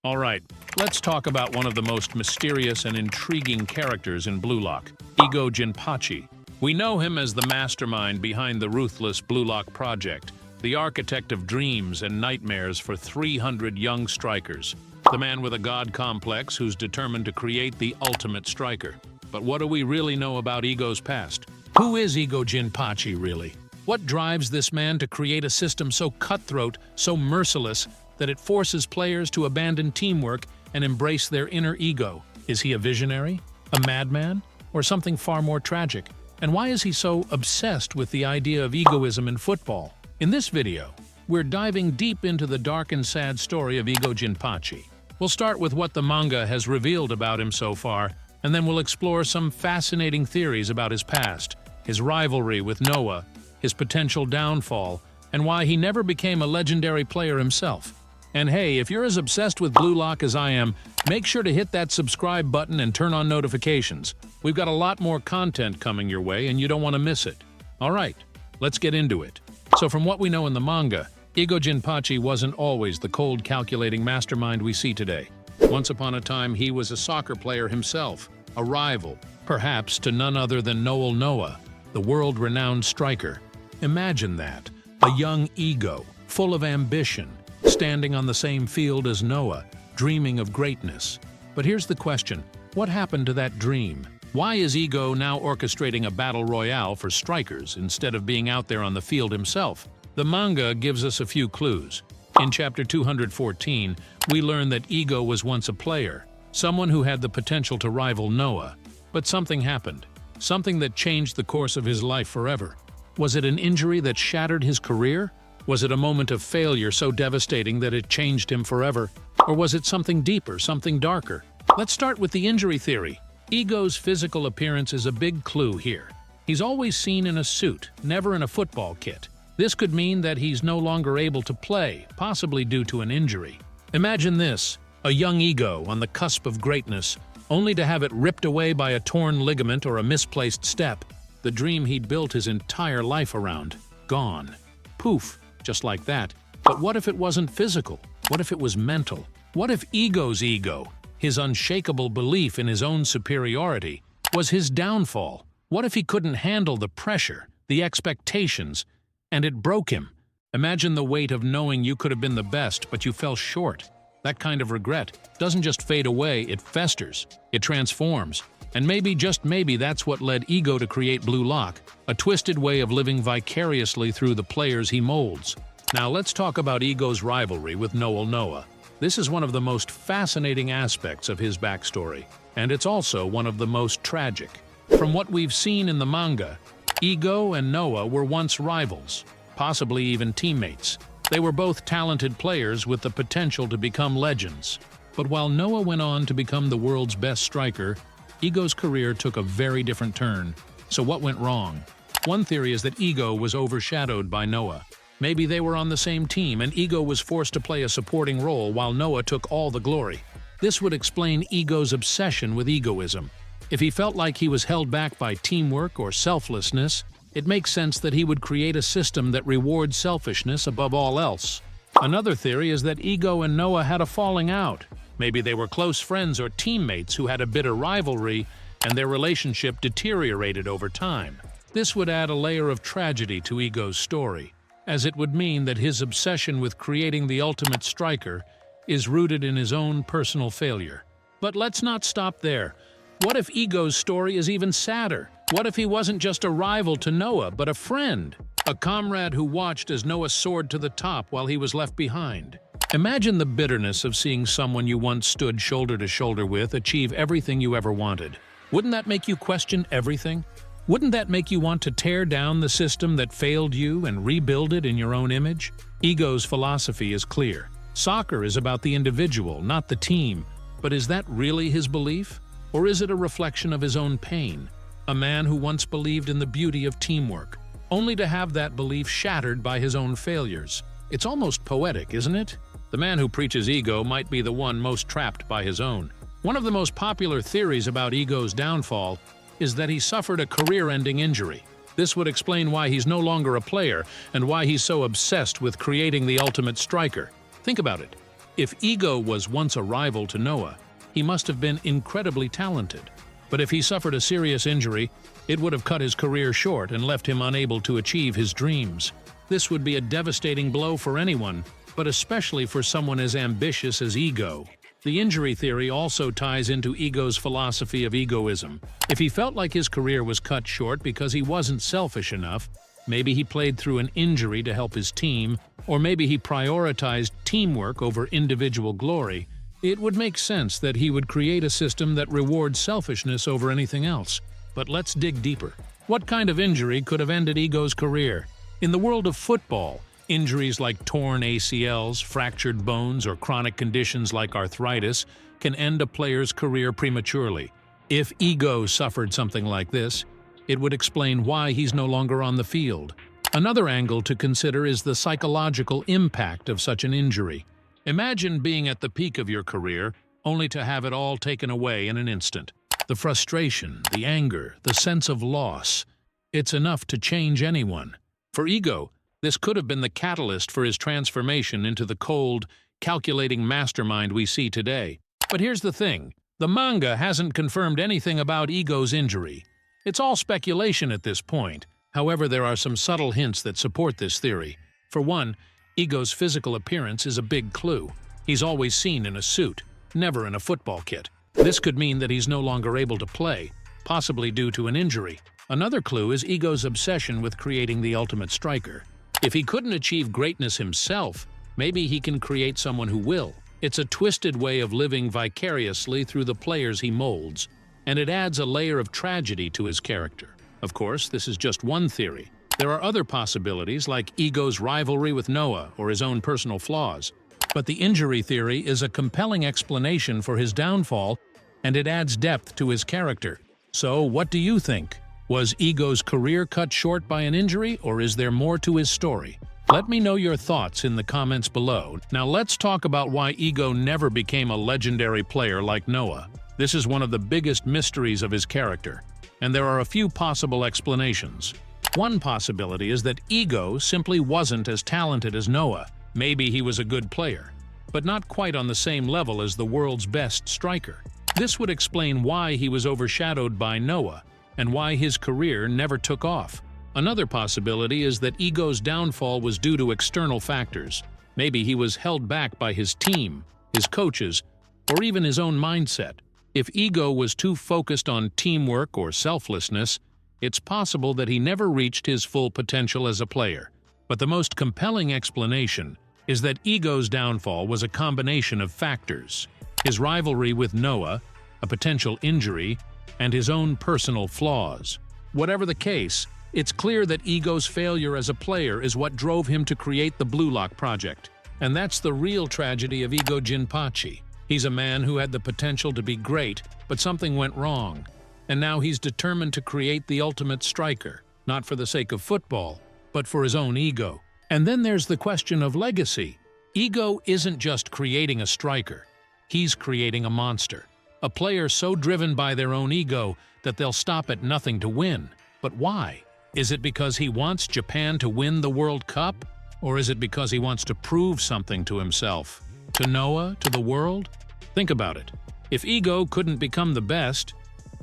All right, let's talk about one of the most mysterious and intriguing characters in Blue Lock, EGO Jinpachi. We know him as the mastermind behind the ruthless Blue Lock project, the architect of dreams and nightmares for 300 young strikers, the man with a god complex who's determined to create the ultimate striker. But what do we really know about EGO's past? Who is EGO Jinpachi, really? What drives this man to create a system so cutthroat, so merciless, that it forces players to abandon teamwork and embrace their inner ego? Is he a visionary, a madman, or something far more tragic? And why is he so obsessed with the idea of egoism in football? In this video, we're diving deep into the dark and sad story of EGO Jinpachi. We'll start with what the manga has revealed about him so far, and then we'll explore some fascinating theories about his past, his rivalry with Noah, his potential downfall, and why he never became a legendary player himself. And hey, if you're as obsessed with Blue Lock as I am, make sure to hit that subscribe button and turn on notifications. We've got a lot more content coming your way, and you don't want to miss it. All right, let's get into it. So from what we know in the manga, EGO Jinpachi wasn't always the cold, calculating mastermind we see today. Once upon a time, he was a soccer player himself, a rival, perhaps to none other than Noel Noah, the world-renowned striker. Imagine that, a young ego, full of ambition, standing on the same field as Noah, dreaming of greatness. But here's the question, what happened to that dream? Why is EGO now orchestrating a battle royale for strikers instead of being out there on the field himself? The manga gives us a few clues. In chapter 214, we learn that EGO was once a player, someone who had the potential to rival Noah. But something happened, something that changed the course of his life forever. Was it an injury that shattered his career? Was it a moment of failure so devastating that it changed him forever? Or was it something deeper, something darker? Let's start with the injury theory. EGO's physical appearance is a big clue here. He's always seen in a suit, never in a football kit. This could mean that he's no longer able to play, possibly due to an injury. Imagine this, a young EGO on the cusp of greatness, only to have it ripped away by a torn ligament or a misplaced step. The dream he'd built his entire life around, gone. Poof, just like that. But what if it wasn't physical? What if it was mental? What if EGO's ego, his unshakable belief in his own superiority, was his downfall? What if he couldn't handle the pressure, the expectations, and it broke him? Imagine the weight of knowing you could have been the best, but you fell short. That kind of regret doesn't just fade away, it festers, it transforms. And maybe, just maybe, that's what led EGO to create Blue Lock, a twisted way of living vicariously through the players he molds. Now let's talk about EGO's rivalry with Noel Noah. This is one of the most fascinating aspects of his backstory, and it's also one of the most tragic. From what we've seen in the manga, EGO and Noah were once rivals, possibly even teammates. They were both talented players with the potential to become legends. But while Noah went on to become the world's best striker, EGO's career took a very different turn. So what went wrong? One theory is that EGO was overshadowed by Noah. Maybe they were on the same team and EGO was forced to play a supporting role while Noah took all the glory. This would explain EGO's obsession with egoism. If he felt like he was held back by teamwork or selflessness, it makes sense that he would create a system that rewards selfishness above all else. Another theory is that EGO and Noah had a falling out. Maybe they were close friends or teammates who had a bitter rivalry, and their relationship deteriorated over time. This would add a layer of tragedy to EGO's story, as it would mean that his obsession with creating the ultimate striker is rooted in his own personal failure. But let's not stop there. What if EGO's story is even sadder? What if he wasn't just a rival to Noah, but a friend? A comrade who watched as Noah soared to the top while he was left behind. Imagine the bitterness of seeing someone you once stood shoulder to shoulder with achieve everything you ever wanted. Wouldn't that make you question everything? Wouldn't that make you want to tear down the system that failed you and rebuild it in your own image? EGO's philosophy is clear. Soccer is about the individual, not the team. But is that really his belief? Or is it a reflection of his own pain? A man who once believed in the beauty of teamwork, only to have that belief shattered by his own failures. It's almost poetic, isn't it? The man who preaches ego might be the one most trapped by his own. One of the most popular theories about EGO's downfall is that he suffered a career-ending injury. This would explain why he's no longer a player and why he's so obsessed with creating the ultimate striker. Think about it. If Ego was once a rival to Noah, he must have been incredibly talented. But if he suffered a serious injury, it would have cut his career short and left him unable to achieve his dreams. This would be a devastating blow for anyone, but especially for someone as ambitious as Ego. The injury theory also ties into Ego's philosophy of egoism. If he felt like his career was cut short because he wasn't selfish enough, maybe he played through an injury to help his team, or maybe he prioritized teamwork over individual glory, it would make sense that he would create a system that rewards selfishness over anything else. But let's dig deeper. What kind of injury could have ended Ego's career? In the world of football, injuries like torn ACLs, fractured bones, or chronic conditions like arthritis can end a player's career prematurely. If Ego suffered something like this, it would explain why he's no longer on the field. Another angle to consider is the psychological impact of such an injury. Imagine being at the peak of your career, only to have it all taken away in an instant. The frustration, the anger, the sense of loss. It's enough to change anyone. For Ego, this could have been the catalyst for his transformation into the cold, calculating mastermind we see today. But here's the thing. The manga hasn't confirmed anything about Ego's injury. It's all speculation at this point. However, there are some subtle hints that support this theory. For one, Ego's physical appearance is a big clue. He's always seen in a suit, never in a football kit. This could mean that he's no longer able to play, possibly due to an injury. Another clue is Ego's obsession with creating the ultimate striker. If he couldn't achieve greatness himself, maybe he can create someone who will. It's a twisted way of living vicariously through the players he molds, and it adds a layer of tragedy to his character. Of course, this is just one theory. There are other possibilities like Ego's rivalry with Noah or his own personal flaws. But the injury theory is a compelling explanation for his downfall, and it adds depth to his character. So, what do you think? Was Ego's career cut short by an injury, or is there more to his story? Let me know your thoughts in the comments below. Now let's talk about why Ego never became a legendary player like Noah. This is one of the biggest mysteries of his character, and there are a few possible explanations. One possibility is that Ego simply wasn't as talented as Noah. Maybe he was a good player, but not quite on the same level as the world's best striker. This would explain why he was overshadowed by Noah, and why his career never took off. Another possibility is that Ego's downfall was due to external factors. Maybe he was held back by his team, his coaches, or even his own mindset. If Ego was too focused on teamwork or selflessness, it's possible that he never reached his full potential as a player. But the most compelling explanation is that Ego's downfall was a combination of factors: his rivalry with Noah, a potential injury, and his own personal flaws. Whatever the case, it's clear that Ego's failure as a player is what drove him to create the Blue Lock project. And that's the real tragedy of Ego Jinpachi. He's a man who had the potential to be great, but something went wrong. And now he's determined to create the ultimate striker, not for the sake of football, but for his own ego. And then there's the question of legacy. Ego isn't just creating a striker, he's creating a monster. A player so driven by their own ego that they'll stop at nothing to win. But why? Is it because he wants Japan to win the World Cup? Or is it because he wants to prove something to himself? To Noah? To the world? Think about it. If Ego couldn't become the best,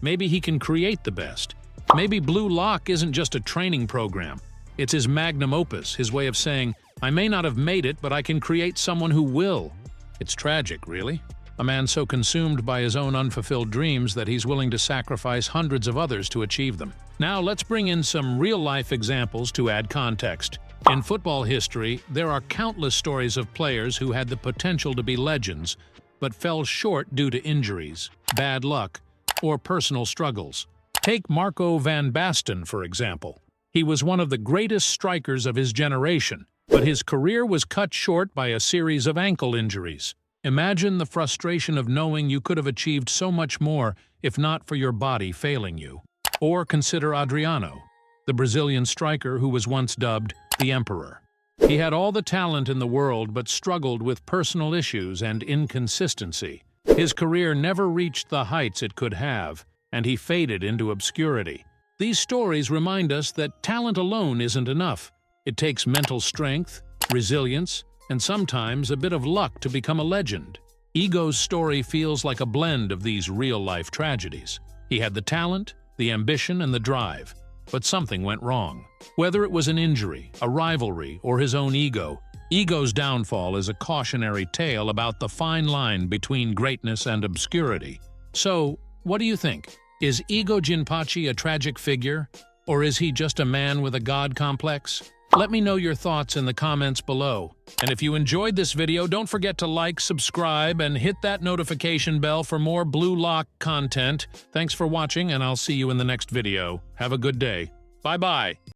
maybe he can create the best. Maybe Blue Lock isn't just a training program. It's his magnum opus, his way of saying, I may not have made it, but I can create someone who will. It's tragic, really. A man so consumed by his own unfulfilled dreams that he's willing to sacrifice hundreds of others to achieve them. Now let's bring in some real-life examples to add context. In football history, there are countless stories of players who had the potential to be legends, but fell short due to injuries, bad luck, or personal struggles. Take Marco van Basten, for example. He was one of the greatest strikers of his generation, but his career was cut short by a series of ankle injuries. Imagine the frustration of knowing you could have achieved so much more if not for your body failing you. Or consider Adriano, the Brazilian striker who was once dubbed the Emperor. He had all the talent in the world but struggled with personal issues and inconsistency. His career never reached the heights it could have, and he faded into obscurity. These stories remind us that talent alone isn't enough. It takes mental strength, resilience, and sometimes a bit of luck to become a legend. Ego's story feels like a blend of these real-life tragedies. He had the talent, the ambition, and the drive, but something went wrong. Whether it was an injury, a rivalry, or his own ego, Ego's downfall is a cautionary tale about the fine line between greatness and obscurity. So, what do you think? Is Ego Jinpachi a tragic figure, or is he just a man with a god complex? Let me know your thoughts in the comments below. And if you enjoyed this video, don't forget to like, subscribe, and hit that notification bell for more Blue Lock content. Thanks for watching, and I'll see you in the next video. Have a good day. Bye-bye.